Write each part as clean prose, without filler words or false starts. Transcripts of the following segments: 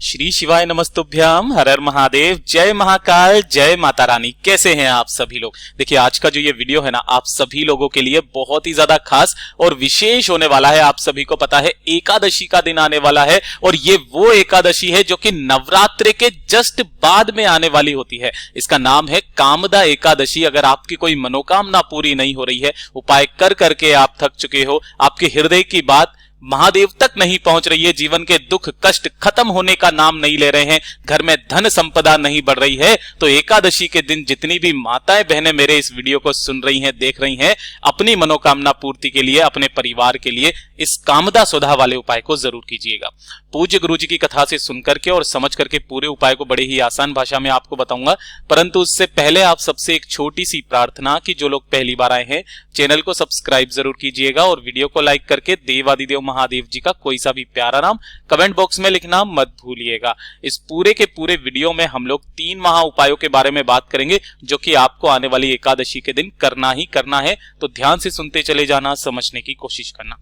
श्री शिवाय नमस्तुभ्याम, हर हर महादेव, जय महाकाल, जय माता रानी। कैसे हैं आप सभी लोग। देखिए आज का जो ये वीडियो है ना, आप सभी लोगों के लिए बहुत ही ज्यादा खास और विशेष होने वाला है। आप सभी को पता है एकादशी का दिन आने वाला है और ये वो एकादशी है जो कि नवरात्रि के जस्ट बाद में आने वाली होती है। इसका नाम है कामदा एकादशी। अगर आपकी कोई मनोकामना पूरी नहीं हो रही है, उपाय कर करके आप थक चुके हो, आपके हृदय की बात महादेव तक नहीं पहुंच रही है, जीवन के दुख कष्ट खत्म होने का नाम नहीं ले रहे हैं, घर में धन संपदा नहीं बढ़ रही है, तो एकादशी के दिन जितनी भी माताएं बहनें मेरे इस वीडियो को सुन रही हैं, देख रही हैं, अपनी मनोकामना पूर्ति के लिए, अपने परिवार के लिए इस कामदा सुधा वाले उपाय को जरूर कीजिएगा। पूज्य गुरु जी की कथा से सुनकर के और समझ करके पूरे उपाय को बड़े ही आसान भाषा में आपको बताऊंगा, परंतु उससे पहले आप सबसे एक छोटी सी प्रार्थना कि जो लोग पहली बार आए हैं चैनल को सब्सक्राइब जरूर कीजिएगा और वीडियो को लाइक करके देवादिदेव महादेव जी का कोई सा भी प्यारा नाम कमेंट बॉक्स में लिखना मत भूलिएगा। इस पूरे के पूरे वीडियो में हम लोग 3 महा उपायों के बारे में बात करेंगे जो कि आपको आने वाली एकादशी के दिन करना ही करना है, तो ध्यान से सुनते चले जाना, समझने की कोशिश करना।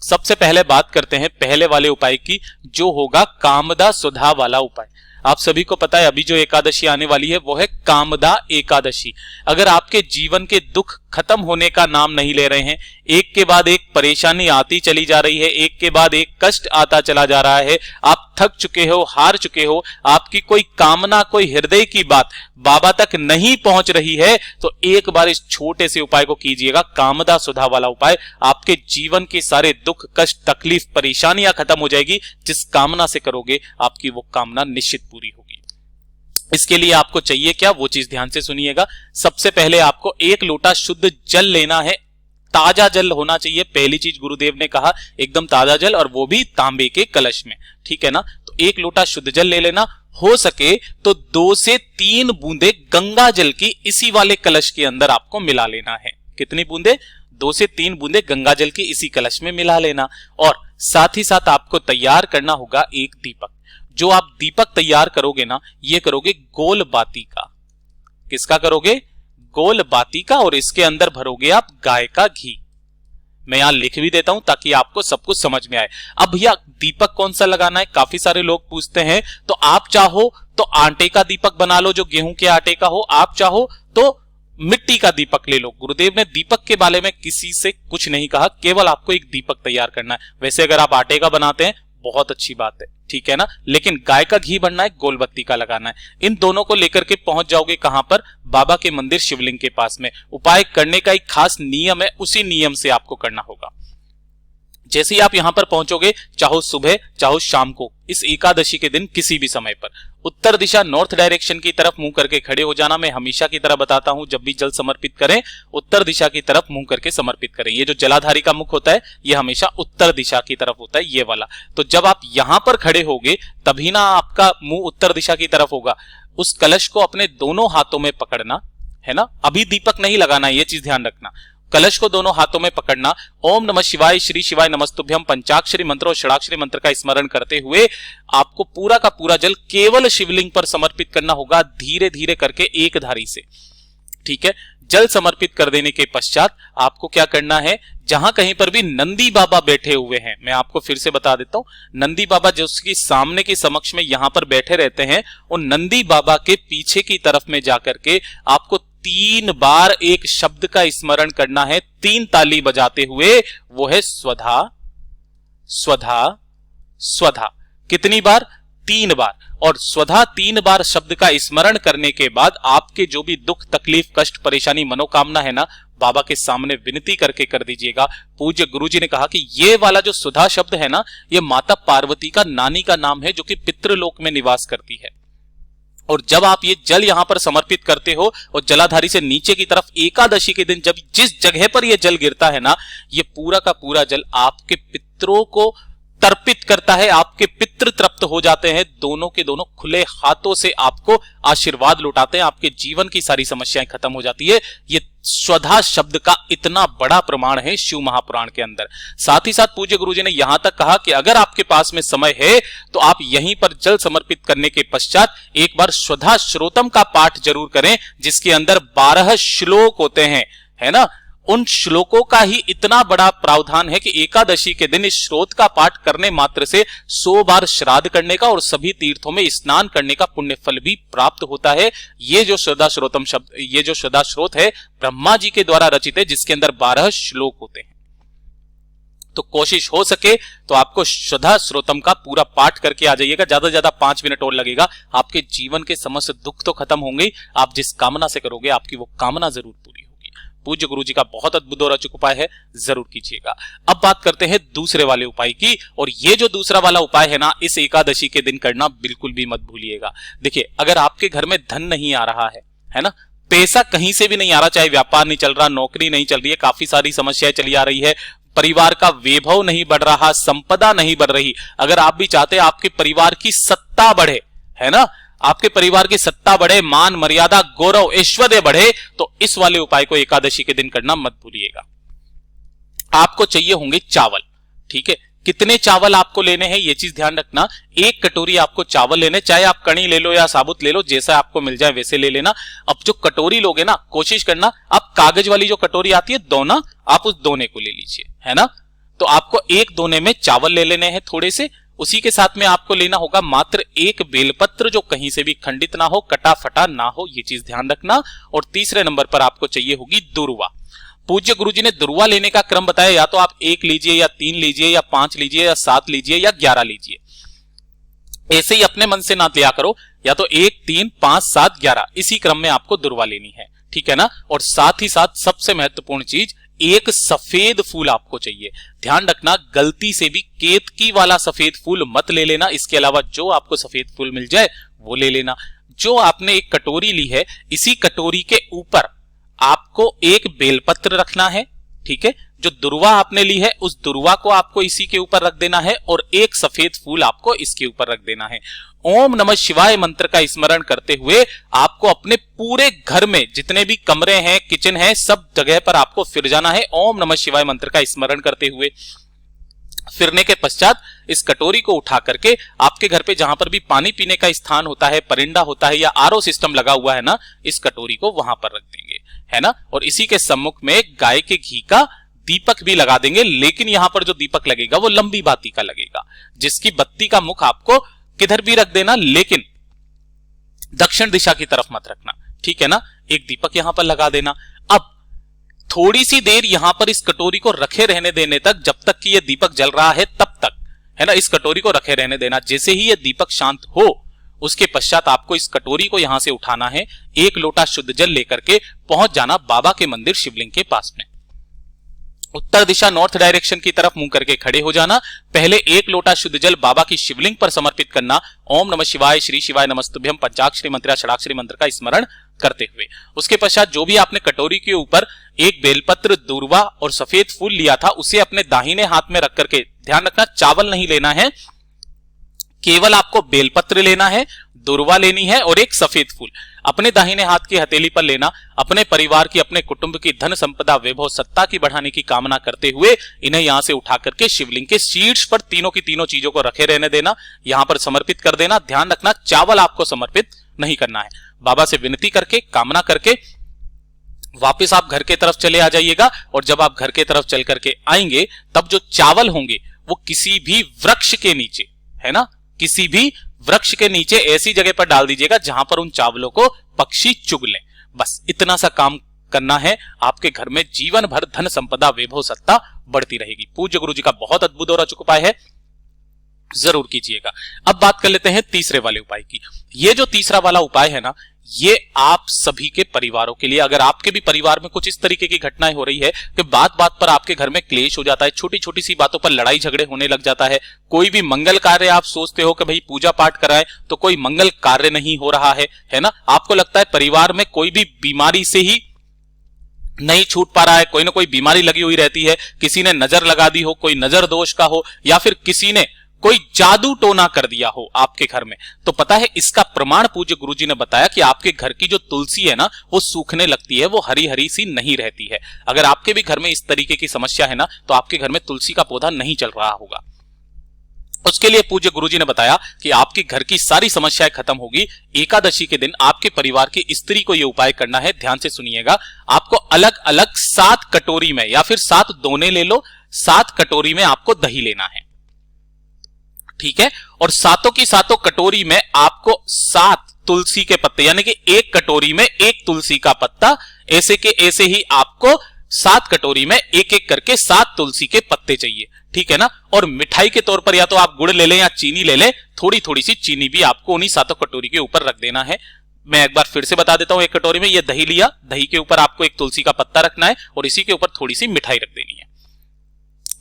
सबसे पहले बात करते हैं पहले वाले उपाय की, जो होगा कामदा सुधा वाला उपाय। आप सभी को पता है अभी जो एकादशी आने वाली है वो है कामदा एकादशी। अगर आपके जीवन के दुख खत्म होने का नाम नहीं ले रहे हैं, एक के बाद एक परेशानी आती चली जा रही है, एक के बाद एक कष्ट आता चला जा रहा है, आप थक चुके हो, हार चुके हो, आपकी कोई कामना, कोई हृदय की बात बाबा तक नहीं पहुंच रही है, तो एक बार इस छोटे से उपाय को कीजिएगा, कामदा सुधा वाला उपाय। आपके जीवन के सारे दुख कष्ट तकलीफ परेशानियां खत्म हो जाएगी। जिस कामना से करोगे आपकी वो कामना निश्चित पूरी होगी। इसके लिए आपको चाहिए क्या, वो चीज ध्यान से सुनिएगा। सबसे पहले आपको 1 लोटा शुद्ध जल लेना है, ताजा जल होना चाहिए। पहली चीज गुरुदेव ने कहा एकदम ताजा जल, और वो भी तांबे के कलश में, ठीक है ना। तो 1 लोटा शुद्ध जल ले लेना, हो सके तो 2 से 3 बूंदे गंगा जल की इसी वाले कलश के अंदर आपको मिला लेना है। कितनी बूंदे? 2 से 3 बूंदे गंगा जल की इसी कलश में मिला लेना। और साथ ही साथ आपको तैयार करना होगा एक दीपक। जो आप दीपक तैयार करोगे ना, ये करोगे गोल बाती का। किसका करोगे? गोल बाती का। और इसके अंदर भरोगे आप गाय का घी। मैं यहां लिख भी देता हूं ताकि आपको सब कुछ समझ में आए। अब भैया दीपक कौन सा लगाना है, काफी सारे लोग पूछते हैं। तो आप चाहो तो आटे का दीपक बना लो जो गेहूं के आटे का हो, आप चाहो तो मिट्टी का दीपक ले लो। गुरुदेव ने दीपक के बारे में किसी से कुछ नहीं कहा, केवल आपको एक दीपक तैयार करना है। वैसे अगर आप आटे का बनाते हैं बहुत अच्छी बात है, ठीक है ना, लेकिन गाय का घी बनना है, गोल बत्ती का लगाना है। इन दोनों को लेकर के पहुंच जाओगे कहां पर? बाबा के मंदिर शिवलिंग के पास में। उपाय करने का एक खास नियम है, उसी नियम से आपको करना होगा। जैसे ही आप यहां पर पहुंचोगे, चाहो सुबह चाहो शाम को, इस एकादशी के दिन किसी भी समय पर, उत्तर दिशा नॉर्थ डायरेक्शन की तरफ मुंह करके खड़े हो जाना। मैं हमेशा की तरह बताता हूं, जब भी जल समर्पित करें उत्तर दिशा की तरफ मुंह करके समर्पित करें। ये जो जलाधारी का मुख होता है ये हमेशा उत्तर दिशा की तरफ होता है, ये वाला। तो जब आप यहां पर खड़े होगे तभी ना आपका मुंह उत्तर दिशा की तरफ होगा। उस कलश को अपने दोनों हाथों में पकड़ना है ना, अभी दीपक नहीं लगाना, ये चीज ध्यान रखना। कलश को दोनों हाथों में पकड़ना, ओम नमः शिवाय, श्री शिवाय नमस्तुभ्यम पंचाक्षरी मंत्र और षडाक्षरी मंत्र का स्मरण करते हुए आपको पूरा का पूरा जल केवल शिवलिंग पर समर्पित करना होगा, धीरे धीरे करके एक धारी से, ठीक है। जल समर्पित कर देने के पश्चात आपको क्या करना है, जहां कहीं पर भी नंदी बाबा बैठे हुए हैं, मैं आपको फिर से बता देता हूं, नंदी बाबा जो उसकी सामने के समक्ष में यहां पर बैठे रहते हैं, उन नंदी बाबा के पीछे की तरफ में जाकर के आपको 3 बार एक शब्द का स्मरण करना है, 3 ताली बजाते हुए, वो है स्वधा स्वधा स्वधा। कितनी बार? 3 बार। और स्वधा 3 बार शब्द का स्मरण करने के बाद आपके जो भी दुख तकलीफ कष्ट परेशानी मनोकामना है ना, बाबा के सामने विनती करके कर दीजिएगा। पूज्य गुरुजी ने कहा कि ये वाला जो सुधा शब्द है ना, ये माता पार्वती का नानी का नाम है जो कि पितृलोक में निवास करती है। और जब आप ये जल यहां पर समर्पित करते हो और जलाधारी से नीचे की तरफ एकादशी के दिन जब जिस जगह पर ये जल गिरता है ना, ये पूरा का पूरा जल आपके पितरों को तर्पित करता है, आपके पितृ तृप्त हो जाते हैं, दोनों के दोनों खुले हाथों से आपको आशीर्वाद लौटाते हैं, आपके जीवन की सारी समस्याएं खत्म हो जाती है। ये स्वधा शब्द का इतना बड़ा प्रमाण है शिव महापुराण के अंदर। साथ ही साथ पूज्य गुरुजी ने यहां तक कहा कि अगर आपके पास में समय है तो आप यहीं पर जल समर्पित करने के पश्चात एक बार स्वधा श्रोतम का पाठ जरूर करें, जिसके अंदर 12 श्लोक होते हैं, है ना। उन श्लोकों का ही इतना बड़ा प्रावधान है कि एकादशी के दिन इस श्लोक का पाठ करने मात्र से 100 बार श्राद्ध करने का और सभी तीर्थों में स्नान करने का पुण्य फल भी प्राप्त होता है। ये जो श्रद्धा श्रोतम शब्द, ये जो श्रद्धा श्रोत है ब्रह्मा जी के द्वारा रचित है, जिसके अंदर 12 श्लोक होते हैं। तो कोशिश हो सके तो आपको श्रद्धा श्रोतम का पूरा पाठ करके आ जाइएगा। ज्यादा से ज्यादा 5 मिनट और लगेगा, आपके जीवन के समस्त दुख तो खत्म होंगे। आप जिस कामना से करोगे आपकी वो कामना जरूर पूरी होगी। पूज्य गुरु जी का बहुत अद्भुत और अचूक उपाय है, जरूर कीजिएगा। अब बात करते हैं दूसरे वाले उपाय की, और ये जो दूसरा वाला उपाय है ना, इस एकादशी के दिन करना बिल्कुल भी मत भूलिएगा। देखिए, अगर आपके घर में धन नहीं आ रहा है ना, पैसा कहीं से भी नहीं आ रहा, चाहे व्यापार नहीं चल रहा, नौकरी नहीं चल रही है, काफी सारी समस्याएं चली आ रही है, परिवार का वैभव नहीं बढ़ रहा, संपदा नहीं बढ़ रही, अगर आप भी चाहते हैं आपके परिवार की सत्ता बढ़े, है ना, आपके परिवार की सत्ता बढ़े, मान मर्यादा गौरव ऐश्वर्य बढ़े, तो इस वाले उपाय को एकादशी के दिन करना मत भूलिएगा। आपको चाहिए होंगे चावल, ठीक है। कितने चावल आपको लेने हैं ये चीज ध्यान रखना। 1 कटोरी आपको चावल लेने, चाहे आप कणी ले लो या साबुत ले लो, जैसा आपको मिल जाए वैसे ले लेना। अब जो कटोरी लोगे ना, कोशिश करना आप कागज वाली जो कटोरी आती है दोना, आप उस दोने को ले लीजिए, है ना। तो आपको 1 दोने में चावल ले लेने हैं थोड़े से। उसी के साथ में आपको लेना होगा मात्र 1 बेलपत्र, जो कहीं से भी खंडित ना हो, कटा फटा ना हो, ये चीज ध्यान रखना। और तीसरे नंबर पर आपको चाहिए होगी दुर्वा। पूज्य गुरुजी ने दुर्वा लेने का क्रम बताया, या तो आप 1 लीजिए या 3 लीजिए या 5 लीजिए या 7 लीजिए या 11 लीजिए। ऐसे ही अपने मन से ना लिया करो, या तो 1, 3, 5, 7, 11 इसी क्रम में आपको दुर्वा लेनी है, ठीक है ना। और साथ ही साथ सबसे महत्वपूर्ण चीज, 1 सफेद फूल आपको चाहिए। ध्यान रखना, गलती से भी केतकी वाला सफेद फूल मत ले लेना। इसके अलावा जो आपको सफेद फूल मिल जाए वो ले लेना। जो आपने एक कटोरी ली है, इसी कटोरी के ऊपर आपको 1 बेलपत्र रखना है, ठीक है। जो दुर्वा आपने ली है उस दुर्वा को आपको इसी के ऊपर रख देना है, और 1 सफेद फूल आपको इसके ऊपर रख देना है। ओम नमः शिवाय मंत्र का स्मरण करते हुए आपको अपने पूरे घर में जितने भी कमरे हैं, किचन है, सब जगह पर आपको फिर जाना है ओम नमः शिवाय मंत्र का स्मरण करते हुए। फिरने के पश्चात इस कटोरी को उठा करके आपके घर पे जहां पर भी पानी पीने का स्थान होता है, परिंदा होता है या आरओ सिस्टम लगा हुआ है ना, इस कटोरी को वहां पर रख देंगे, है ना। और इसी के सम्मुख में गाय के घी का दीपक भी लगा देंगे, लेकिन यहां पर जो दीपक लगेगा वो लंबी बाती का लगेगा, जिसकी बत्ती का मुख आपको किधर भी रख देना, लेकिन दक्षिण दिशा की तरफ मत रखना, ठीक है ना। एक दीपक यहां पर लगा देना। अब थोड़ी सी देर यहां पर इस कटोरी को रखे रहने देने तक, जब तक कि यह दीपक जल रहा है तब तक, है ना, इस कटोरी को रखे रहने देना। जैसे ही यह दीपक शांत हो, उसके पश्चात आपको इस कटोरी को यहां से उठाना है, 1 लोटा शुद्ध जल लेकर के पहुंच जाना बाबा के मंदिर शिवलिंग के पास में। उत्तर दिशा नॉर्थ डायरेक्शन की तरफ मुंह करके खड़े हो जाना। पहले 1 लोटा शुद्ध जल बाबा की शिवलिंग पर समर्पित करना, ओम नमः शिवाय, श्री शिवाय नमस्तुभ्यम पंचाक्षरी मंत्र या षडाक्षरी मंत्र का स्मरण करते हुए। उसके पश्चात जो भी आपने कटोरी के ऊपर 1 बेलपत्र, दूर्वा और सफेद फूल लिया था, उसे अपने दाहिने हाथ में रख करके, ध्यान रखना चावल नहीं लेना है, केवल आपको बेलपत्र लेना है, दुर्वा लेनी है और 1 सफेद फूल अपने दाहिने हाथ की हथेली पर लेना। अपने परिवार की, अपने कुटुंब की धन संपदा वैभव सत्ता की बढ़ाने की कामना करते हुए इन्हें यहां से उठा करके शिवलिंग के शीर्ष पर तीनों की तीनों चीजों को रखे रहने देना, यहां पर समर्पित कर देना। ध्यान रखना चावल आपको समर्पित नहीं करना है। बाबा से विनती करके, कामना करके वापस आप घर के तरफ चले आ जाइएगा। और जब आप घर के तरफ चल करके आएंगे, तब जो चावल होंगे वो किसी भी वृक्ष के नीचे, है ना, किसी भी वृक्ष के नीचे ऐसी जगह पर डाल दीजिएगा जहां पर उन चावलों को पक्षी चुग लें। बस इतना सा काम करना है, आपके घर में जीवन भर धन संपदा वैभव सत्ता बढ़ती रहेगी। पूज्य गुरु जी का बहुत अद्भुत और अचूक उपाय है, जरूर कीजिएगा। अब बात कर लेते हैं तीसरे वाले उपाय की। ये जो तीसरा वाला उपाय है ना, ये आप सभी के परिवारों के लिए, अगर आपके भी परिवार में कुछ इस तरीके की घटनाएं हो रही है कि बात बात पर आपके घर में क्लेश हो जाता है, छोटी छोटी सी बातों पर लड़ाई झगड़े होने लग जाता है, कोई भी मंगल कार्य आप सोचते हो कि भाई पूजा पाठ कराएं, तो कोई मंगल कार्य नहीं हो रहा है ना, आपको लगता है परिवार में कोई भी बीमारी से ही नहीं छूट पा रहा है, कोई ना कोई बीमारी लगी हुई रहती है, किसी ने नजर लगा दी हो, कोई नजर दोष का हो, या फिर किसी ने कोई जादू टोना कर दिया हो आपके घर में, तो पता है इसका प्रमाण पूज्य गुरुजी ने बताया कि आपके घर की जो तुलसी है ना, वो सूखने लगती है, वो हरी हरी सी नहीं रहती है। अगर आपके भी घर में इस तरीके की समस्या है ना, तो आपके घर में तुलसी का पौधा नहीं चल रहा होगा। उसके लिए पूज्य गुरुजी ने बताया कि आपकी घर की सारी समस्याएं खत्म होगी। एकादशी के दिन आपके परिवार की स्त्री को यह उपाय करना है। ध्यान से सुनिएगा। आपको अलग अलग 7 कटोरी में या फिर 7 दोने ले लो, 7 कटोरी में आपको दही लेना है, ठीक है। और सातों की सातों कटोरी में आपको 7 तुलसी के पत्ते, यानी कि एक कटोरी में एक तुलसी का पत्ता, ऐसे के ऐसे ही आपको 7 कटोरी में एक एक करके 7 तुलसी के पत्ते चाहिए, ठीक है ना। और मिठाई के तौर पर या तो आप गुड़ ले लें या चीनी ले लें, थोड़ी थोड़ी सी चीनी भी आपको उन्हीं 7 कटोरी के ऊपर रख देना है। मैं एक बार फिर से बता देता हूं। एक कटोरी में ये दही लिया, दही के ऊपर आपको एक तुलसी का पत्ता रखना है और इसी के ऊपर थोड़ी सी मिठाई रख देनी है।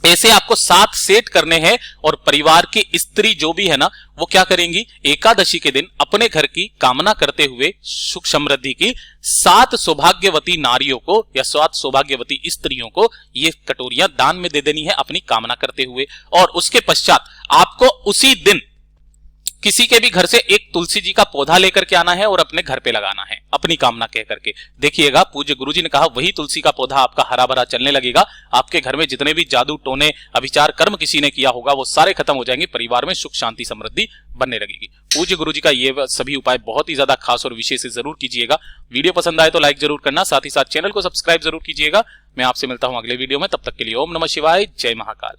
ऐसे आपको 7 सेट करने हैं और परिवार की स्त्री जो भी है ना, वो क्या करेंगी, एकादशी के दिन अपने घर की कामना करते हुए सुख समृद्धि की 7 सौभाग्यवती नारियों को या 7 सौभाग्यवती स्त्रियों को ये कटोरियां दान में दे देनी है अपनी कामना करते हुए। और उसके पश्चात आपको उसी दिन किसी के भी घर से एक तुलसी जी का पौधा लेकर के आना है और अपने घर पे लगाना है अपनी कामना कह करके। देखिएगा, पूज्य गुरुजी ने कहा वही तुलसी का पौधा आपका हरा भरा चलने लगेगा। आपके घर में जितने भी जादू टोने अभिचार कर्म किसी ने किया होगा वो सारे खत्म हो जाएंगे। परिवार में सुख शांति समृद्धि बनने लगेगी। पूज्य गुरुजी का ये सभी उपाय बहुत ही ज्यादा खास और विशेष जरूर कीजिएगा। वीडियो पसंद आए तो लाइक जरूर करना, साथ ही साथ चैनल को सब्सक्राइब जरूर कीजिएगा। मैं आपसे मिलता हूं अगले वीडियो में, तब तक के लिए ओम नमः शिवाय, जय महाकाल।